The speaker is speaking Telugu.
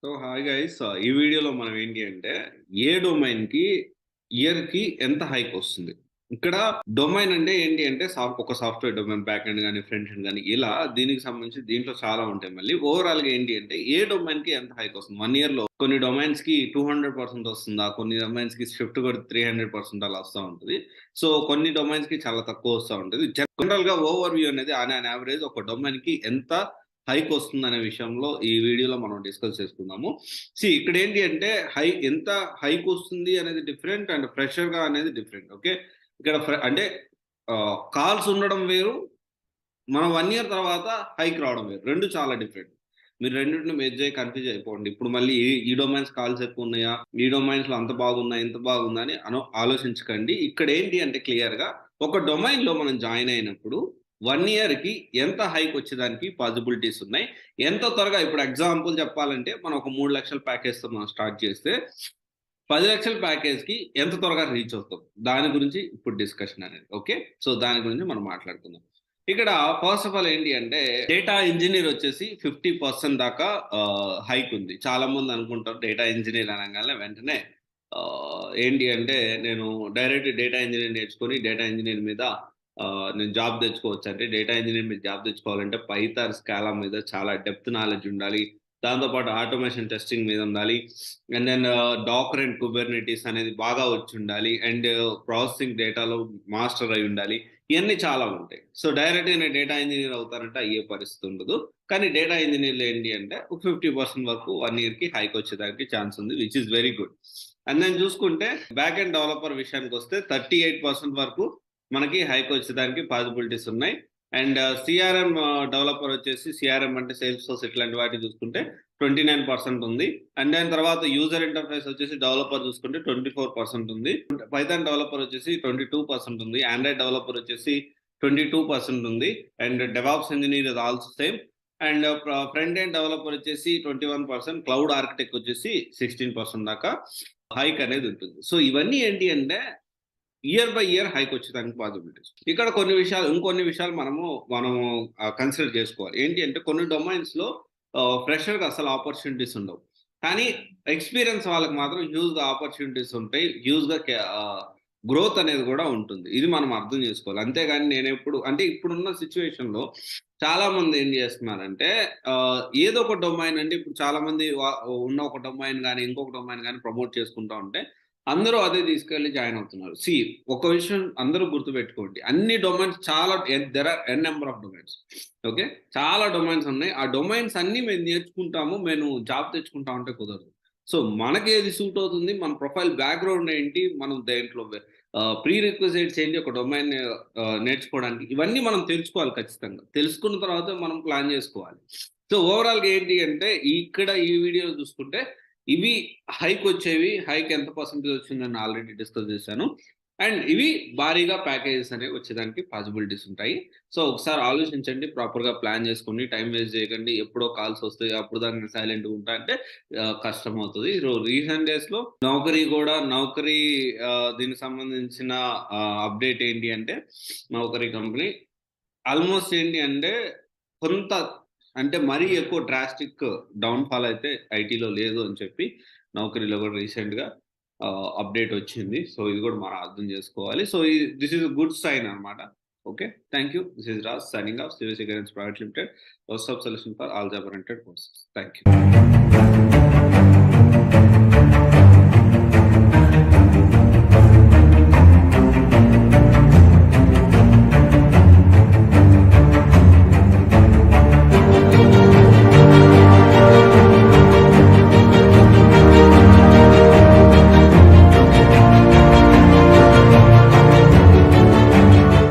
సో హాయ్ గైస్, ఈ వీడియోలో మనం ఏంటి అంటే ఏ డొమైన్‌కి ఇయర్‌కి ఎంత హైక్ వస్తుంది. ఇక్కడ డొమైన్ అంటే ఏంటి అంటే ఒక సాఫ్ట్‌వేర్ డొమైన్ బ్యాక్ ఎండ్ గాని, ఫ్రంట్ ఎండ్ గాని ఇలా దీనికి సంబంధించి దీంట్లో చాలా ఉంటాయి. మళ్ళీ ఓవరాల్‌గా ఏంటి అంటే ఏ డొమైన్‌కి ఎంత హైక్ వస్తుంది. 1 ఇయర్‌లో కొన్ని డొమైన్స్‌కి 200% వస్తుందా? కొన్ని డొమైన్స్‌కి షిఫ్ట్ కొడితే 300% అలా వస్తా ఉంటది. సో కొన్ని డొమైన్స్‌కి చాలా తక్కువ వస్తా ఉంటది. జనరల్‌గా ఓవర్ వ్యూ అనేది ఆన్ యావరేజ్ ఒక డొమైన్‌కి ఎంత హైక్ వస్తుందనే విషయంలో ఈ వీడియోలో మనం డిస్కస్ చేసుకుందాము. ఇక్కడ ఏంటి అంటే ఎంత హైక్ వస్తుంది అనేది డిఫరెంట్ అండ్ ఫ్రెషర్‌గా అనేది డిఫరెంట్. ఓకే. ఇక్కడ అంటే కాల్స్ ఉండడం వేరు. మనం 1 ఇయర్ తర్వాత హైక్ రావడం వేరు. 2 చాలా డిఫరెంట్. మీరు రెండిటిని మెర్జ్ అయ్యి కన్‌ఫ్యూజ్ అయిపోండి. ఇప్పుడు మళ్ళీ ఈ డొమైన్స్ కాల్స్ ఎక్కువ ఉన్నాయా? ఈ డొమైన్స్‌లో అంత బాగున్నాయి, ఇంత బాగుందా అని ఆలోచించకండి. ఇక్కడ ఏంటి అంటే క్లియర్‌గా ఒక డొమైన్‌లో మనం జాయిన్ అయినప్పుడు 1 ఇయర్‌కి ఎంత హైక్ వచ్చేదానికి పాసిబిలిటీస్ ఉన్నాయి. ఎంత త్వరగా ఇప్పుడు ఎగ్జాంపుల్ చెప్పాలంటే మనం ఒక 3,00,000 ప్యాకేజ్‌తో మనం స్టార్ట్ చేస్తే 10,00,000 ప్యాకేజ్‌కి ఎంత త్వరగా రీచ్ అవుతాం. దాని గురించి ఇప్పుడు డిస్కషన్ అనేది. ఓకే. సో దాని గురించి మనం మాట్లాడుకుందాం. ఇక్కడ ఫస్ట్ ఆఫ్ ఆల్ ఏంటి అంటే డేటా ఇంజినీర్ వచ్చేసి 50% దాకా హైక్ ఉంది. చాలా మంది అనుకుంటారు డేటా ఇంజినీర్ అనగానే వెంటనే ఏంటి అంటే నేను డైరెక్ట్ డేటా ఇంజినీర్ నేర్చుకొని డేటా ఇంజినీర్ మీద నేను జాబ్ తెచ్చుకోవచ్చు. అంటే డేటా ఇంజినీర్ మీద జాబ్ తెచ్చుకోవాలంటే పైథాన్, స్కాలా మీద చాలా డెప్త్ నాలెడ్జ్ ఉండాలి. దాంతో పాటు ఆటోమేషన్ టెస్టింగ్ మీద ఉండాలి. And then Docker and Kubernetes అనేది బాగా వచ్చుండాలి. అండ్ ప్రాసెసింగ్ డేటాలో మాస్టర్ అయి ఉండాలి. ఇయన్నీ చాలా ఉంటాయి. సో డైరెక్ట్‌గా నేను డేటా ఇంజినీర్ అవుతానంటే అయ్యే పరిస్థితి ఉండదు. కానీ డేటా ఇంజినీర్‌లో ఏంటి అంటే ఒక 50% వరకు 1 ఇయర్‌కి హైక్ వచ్చేదానికి ఛాన్స్ ఉంది. Which is very good. And then చూసుకుంటే బ్యాక్ ఎండ్ డెవలపర్ విషయానికొస్తే 38% వరకు మనకి హైక్ వచ్చేదానికి పాసిబిలిటీస్ ఉన్నాయి. అండ్ సీఆర్ఎం డెవలపర్ వచ్చేసి సీఆర్ఎం అంటే సేల్స్‌ఫోర్స్ ఇట్లాంటి వాటిని చూసుకుంటే 29% ఉంది. అండ్ దాని తర్వాత యూజర్ ఇంటర్ఫేస్ వచ్చేసి డెవలపర్ చూసుకుంటే 24% ఉంది. పైథాన్ డెవలపర్ వచ్చేసి 22% ఉంది. ఆండ్రాయిడ్ డెవలపర్ వచ్చేసి 22% ఉంది. And DevOps engineer is also same. And front end developer వచ్చేసి 21%, క్లౌడ్ ఆర్కిటెక్ట్ వచ్చేసి 16% దాకా హైక్ అనేది ఉంటుంది. సో ఇవన్నీ ఏంటి అంటే ఇయర్ బై ఇయర్ హైక్ వచ్చేదానికి పాసిబిలిటీస్. ఇక్కడ ఇంకొన్ని విషయాలు మనము కన్సిడర్ చేసుకోవాలి. ఏంటి అంటే కొన్ని డొమైన్స్‌లో ఫ్రెషర్‌గా అసలు ఆపర్చునిటీస్ ఉండవు. కానీ ఎక్స్‌పీరియన్స్ వాళ్ళకి మాత్రం హ్యూజ్‌గా ఆపర్చునిటీస్ ఉంటాయి. గ్రోత్ అనేది కూడా ఉంటుంది. ఇది మనం అర్థం చేసుకోవాలి. అంతేగాని అంటే ఇప్పుడున్న సిట్యుయేషన్‌లో చాలా మంది ఏం చేస్తున్నారంటే ఏదో ఒక డొమైన్ అంటే ఇప్పుడు చాలా మంది ఉన్న ఒక డొమైన్ గాని, ఇంకొక డొమైన్ గాని ప్రమోట్ చేసుకుంటా ఉంటే అందరూ అదే తీసుకెళ్ళి జాయిన్ అవుతున్నారు. ఒక విషయం అందరూ గుర్తుపెట్టుకోండి. అన్ని domains there are number of domains. Okay. చాలా డొమైన్స్ ఉన్నాయి. ఆ డొమైన్స్ అన్నీ మేము నేర్చుకుంటాము. మేము జాబ్ తెచ్చుకుంటాం అంటే కుదరదు. సో మనకి ఏది సూట్ అవుతుంది, మన ప్రొఫైల్ బ్యాక్‌గ్రౌండ్ ఏంటి, మనం దేంట్లో ప్రీ రిక్విజిట్స్ ఏంటి ఒక డొమైన్ నేర్చుకోవడానికి ఇవన్నీ మనం తెలుసుకోవాలి ఖచ్చితంగా. తెలుసుకున్న తర్వాత మనం ప్లాన్ చేసుకోవాలి. సో ఓవరాల్‌గా ఏంటి అంటే ఇక్కడ ఈ వీడియో చూసుకుంటే ఇవి హైక్ వచ్చేవి. హైక్ ఎంత పర్సెంటేజ్ వచ్చిందని ఆల్రెడీ డిస్కస్ చేశాను. అండ్ ఇవి భారీగా ప్యాకేజెస్ అనేవి వచ్చేదానికి పాసిబిలిటీస్ ఉంటాయి. సో ఒకసారి ఆలోచించండి. ప్రాపర్‌గా ప్లాన్ చేసుకోండి. టైం వేస్ట్ చేయకండి. ఎప్పుడో కాల్స్ వస్తాయి. అప్పుడు దాకా నేను సైలెంట్‌గా ఉంటా అంటే కష్టమవుతది. రీసెంట్ డేస్‌లో నౌకరీ దీనికి సంబంధించిన అప్డేట్ ఏంటి అంటే నౌకరీ కంపెనీ ఆల్మోస్ట్ ఏంటి అంటే కొంత అంటే మరీ ఎక్కువ డ్రాస్టిక్ డౌన్‌ఫాల్ అయితే ఐటీలో లేదు అని చెప్పి నౌకరీలో కూడా రీసెంట్‌గా అప్డేట్ వచ్చింది. సో ఇది కూడా మనం అర్థం చేసుకోవాలి. So this is a good sign అన్నమాట. Okay. Thank you. This is Raj signing off civil assistance private limited. One stop solution for all job oriented courses. Thank you.